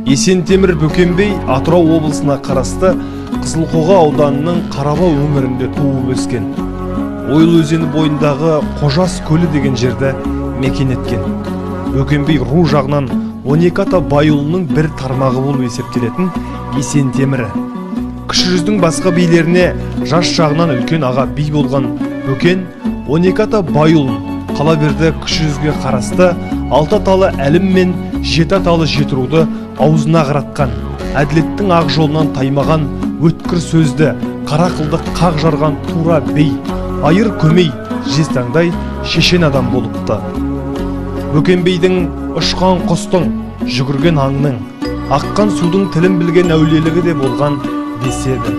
Есентемір Бөкенбей Атырау облысына қарасты Қызылқоға ауданының Қарабау өңірінде туып өскен. Ойыл өзені бойындағы Қожас көлі деген жерді мекен еткен. Бөкенбей ру жағынан 12 ата байұлының бір тармағы болып есептелетін Есентемірі. Кіші жүздің басқа билеріне жас жағынан үлкен аға би болған Бөкен 12 ата байұлын қала берді кіші жүзге қарасты 6 аталы әлім мен 7 аталы жетіруді аузына қаратқан, әділеттің ақ жолынан таймаған, өткір сөзді, қара қылды қақ жарған тура бей, айыр көмей, жезтаңдай шешен адам болыпты. Бөкенбейдің ұшқан құстың, жүгірген аңның, аққан судың тілін білген әулиелігі де болған деседі.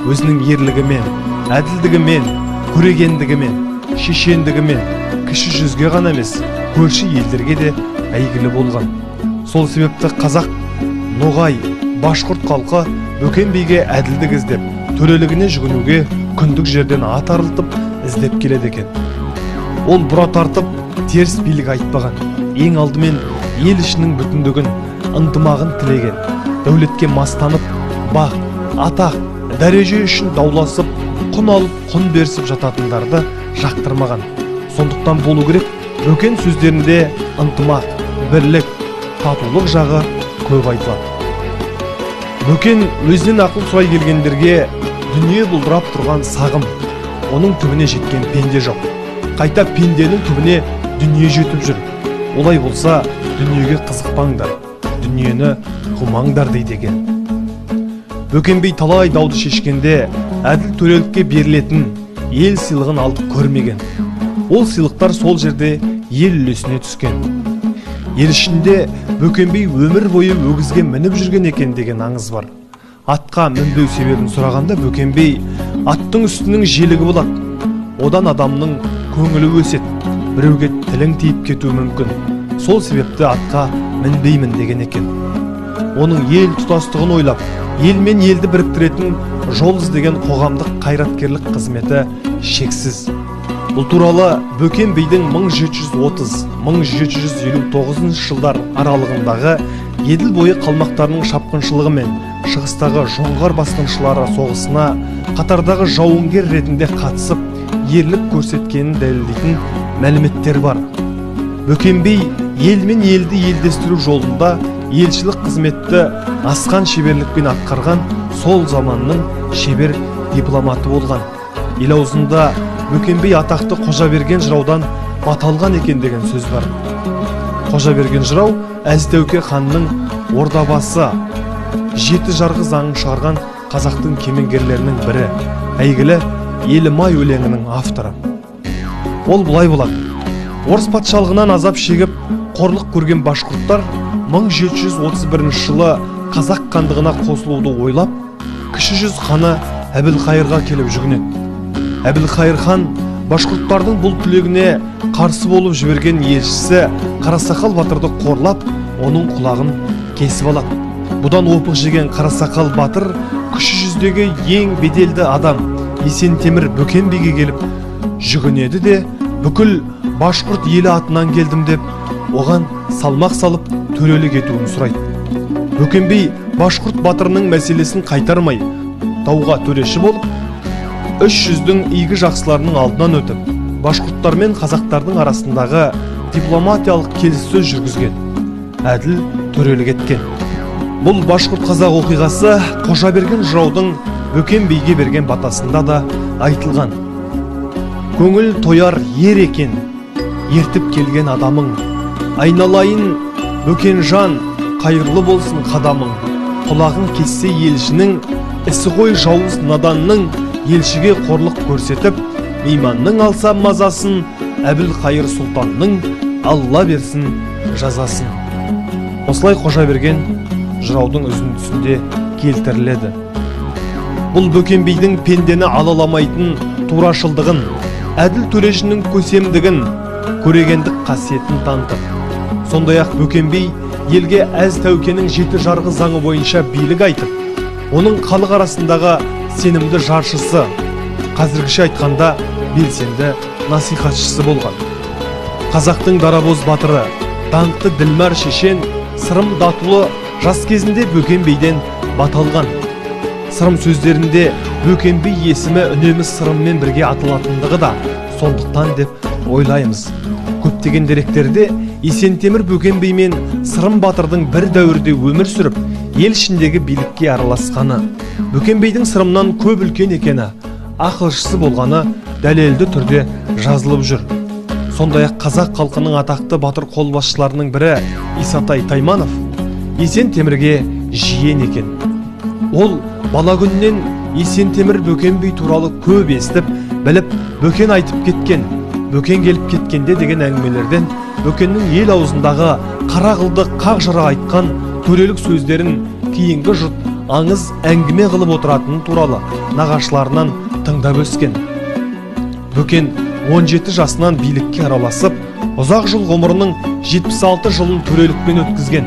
Өзінің ерлігімен, әділдігімен, көрегендігімен, шешендігімен кіші жүзге ғана емес, көрші елдерге де әйгілі болған. Сол себепті қазақ, ноғай, башқұрт халқы Бөкенбейге әділдік іздеп, төрелігіне жүгінуге күндік жерден ат арылтып іздеп келеді екен. Ол бұра тартып, теріс билік айтпаған, ең алдымен ел ішінің бүтіндігін, ынтымағын тілеген, дәулетке мастанып, бақ, атақ, дәреже үшін дауласып, құн алып, құн берсіп жататындарды жақтырмаған. Сондықтан болу керек, Бөкен сөздерінде ынтымақ, бірлік, татулық жағы көп айтылады. Бөкен өзінен ақыл сұрай келгендерге дүние бұлдырап тұрған сағым, оның түбіне жеткен пенде жоқ. Қайта пенденің түбіне дүние жетіп жүр. Олай болса, дүниеге қызықпаңдар, дүниені қумаңдар дейді екен. Бөкенбей талай дауды шешкенде әділ төрелікке берілетін ел сыйлығын алдық көрмеген. Ол сыйлықтар сол жерде ел үлесіне түскен. Ел ішінде Бөкенбей өмір бойы өгізге мініп жүрген екен деген аңыз бар. Атқа мінбеу себебін сұрағанда Бөкенбей аттың үстінің желігі болады. Одан адамның көңілі өседі, біреуге тілің тиіп кетуі мүмкін. Сол себепті атқа мінбеймін деген екен. Оның ел тұтастығын ойлап, ел мен елді біріктіретін жол іздеген қоғамдық қайраткерлік қызметі шексіз. Бұл туралы Бөкенбейдің 1730-1759 жылдар аралығындағы Еділ бойы қалмақтарының шапқыншылығы мен шығыстағы жоңғар басқыншылары соғысына қатардағы жауынгер ретінде қатысып, ерлік көрсеткенін дәлелдейтін мәліметтер бар. Бөкенбей ел мен елді елдестіру жолында елшілік қызметті асқан шеберлікпен атқарған сол заманның шебер дипломаты болған. Ел аузында Бөкенбей атақты Қожаберген жыраудан баталған екен деген сөз бар. Қожаберген жырау Әз Тәуке ханның ордабасы, 7 жарғы заңын шығарған қазақтың кемеңгерлерінің бірі, әйгілі Елімай өлеңінің авторы. Ол бұлай болады. Орыс патшалығынан азап шегіп, қорлық көрген башқұрттар 1731 жылы қазақ хандығына қосылуды ойлап, кіші жүз ханы Әбілқайырға келіп жүгінеді. Әбілқайыр хан башқұрттардың бұл тілегіне қарсы болып жіберген елшісі Қарасақал батырды қорлап, оның құлағын кесіп алады. Бұдан опық жеген Қарасақал батыр кіші жүздегі ең беделді адам Есентемір Бөкенбейге келіп жүгінеді де, бүкіл башқұрт елі атынан келдім деп, оған салмақ салып төрелік етуін сұрайды. Бөкенбей башқұрт батырының мәселесін қайтармай, дауға төреші болып, 300-дің игі жақсыларының алдынан өтіп, башқұрттар мен қазақтардың арасындағы дипломатиялық келіссөз жүргізген, әділ төрелік еткен. Бұл башқұрт қазақ оқиғасы Қожаберген жыраудың Бөкенбейге берген батасында да айтылған. Көңіл тояр ер екен, ертіп келген адамың, айналайын Бөкенжан, қайырлы болсын қадамың, құлағын кессе елшінің, ісі ғой жауыз наданның, елшіге қорлық көрсетіп, мейманның алса мазасын, Әбілқайыр сұлтанның Алла берсін жазасын. Осылай Қожаберген жыраудың үзіндісінде келтіріледі. Бұл Бөкенбейдің пендені алаламайтын турашылдығын, әділ төрешінің көсемдігін, көрегендік қасиетін танытып. Сондай-ақ Бөкенбей елге Әз Тәукенің 7 жарғы заңы бойынша билік айтып, оның халық арасындағы сенімді жаршысы, қазіргіше айтқанда белсенді насихатшысы болған. Қазақтың дарабоз батыры, даңқты ділмәр шешен, сырым датулы жас кезінде Бөкен бейден бата алған. Сырым сөздерінде Бөкен бей есімі үнемі сырыммен бірге аталатындығы да сондықтан деп ойлаймыз. Көптеген деректерде Есентемір Бөкен бей мен Сырым батырдың бір дәуірде өмір сүріп, ел ішіндегі билікке араласқаны, Бөкен бейдің Сырымнан көп үлкен екені, ақылшысы болғаны дәлелді түрде жазылып жүр. Сондай-ақ қазақ халқының атақты батыр қолбасшыларының бірі Исатай Тайманов Есентемірге жиен екен. Ол бала күннен Есентемір Бөкен бей туралы көп естіп, біліп, Бөкен айтып кеткен, Бөкен келіп кеткенде деген әңгімелерден Бөкеннің ел аузындағы қара қылды қақ жыра айтқан төрелік сөздерін кейінгі жұрт аңыз әңгіме қылып отыратыны туралы нағашыларынан тыңдап өскен. Бөкен 17 жасынан билікке араласып, ұзақ жыл ғұмырының 76 жылын төрелікпен өткізген.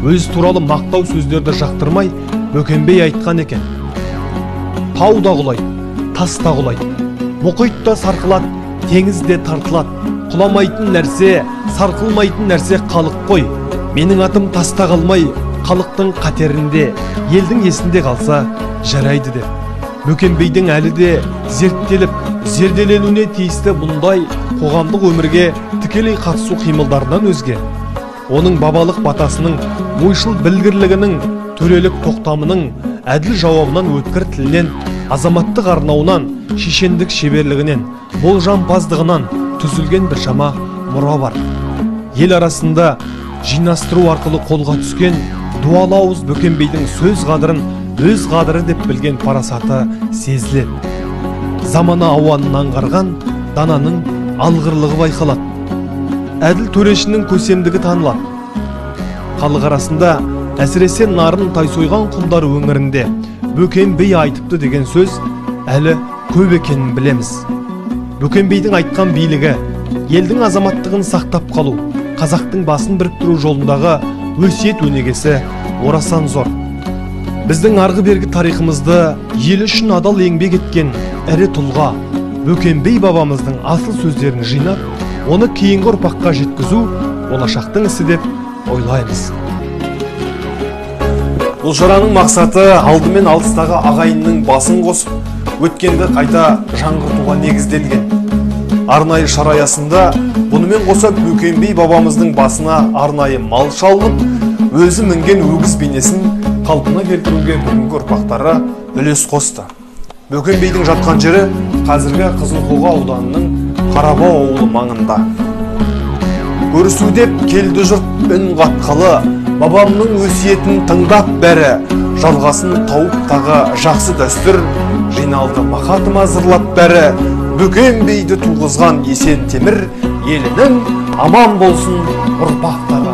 Өз туралы мақтау сөздерді жақтырмай Бөкен бей айтқан екен. Тау да құлайды, тас та құлайды, мұхит та сарқылады, теңіз де тартылады. Құламайтын нәрсе, сарқылмайтын нәрсе халық қой. Менің атым таста қалмай, халықтың қатерінде, елдің есінде қалса жарайды деп. Бөкен бейдің әлі де зерттеліп, зерделенуіне тиісті бұндай қоғамдық өмірге тікелей қатысу қимылдарынан өзге, оның бабалық батасының, ойшыл білгірлігінің, төрелік тоқтамының, әділ жауабынан, өткір тілінен, азаматтық арнауынан, шешендік шеберлігінен, болжампаздығынан түзілген біршама мұра бар. Ел арасында жинастыру арқылы қолға түскен дуалы ауыз Бөкен бейдің сөз қадірін өз қадірі деп білген парасаты сезіледі. Замана ауанын аңғарған дананың алғырлығы байқалады. Әділ төрешінің көсемдігі танылады. Халық арасында әсіресе нарын тайсойған құлдар өңірінде Бөкен бей айтыпты деген сөз әлі көп екенін білеміз. Бөкен бейдің айтқан билігі, елдің азаматтығын сақтап қалу, қазақтың басын біріктіру жолындағы өсиет өнегесі орасан зор. Біздің арғы бергі тарихымызды ел үшін адал еңбек еткен ірі тұлға Бөкен бей бабамыздың асыл сөздерін жинап, оны кейінгі ұрпаққа жеткізу болашақтың ісі деп ойлаймыз. Бұл шараның мақсаты алдымен алыстағы ағайынның басын қосып, өткенді қайта жаңғыртуға негізделген. Арнайы шара аясында бұнымен қоса Бөкен бей бабамыздың басына арнайы мал шалынып, өзі мінген өгіз бейнесін қалпына келтіруге бүгінгі ұрпақтары үлес қосты. Бөкен бейдің жатқан жері қазіргі Қызылқоға ауданының Қарабау ауылы маңында. Көрісу деп келді жұрт үн қатқалы, бабамның өсиетін тыңдап бәрі, жалғасын тауып тағы жақсы дәстүр, жиналды мақатым азырлап бәрі. Бөкен бейді туғызған Есентемір елінің аман болсын ұрпақтары.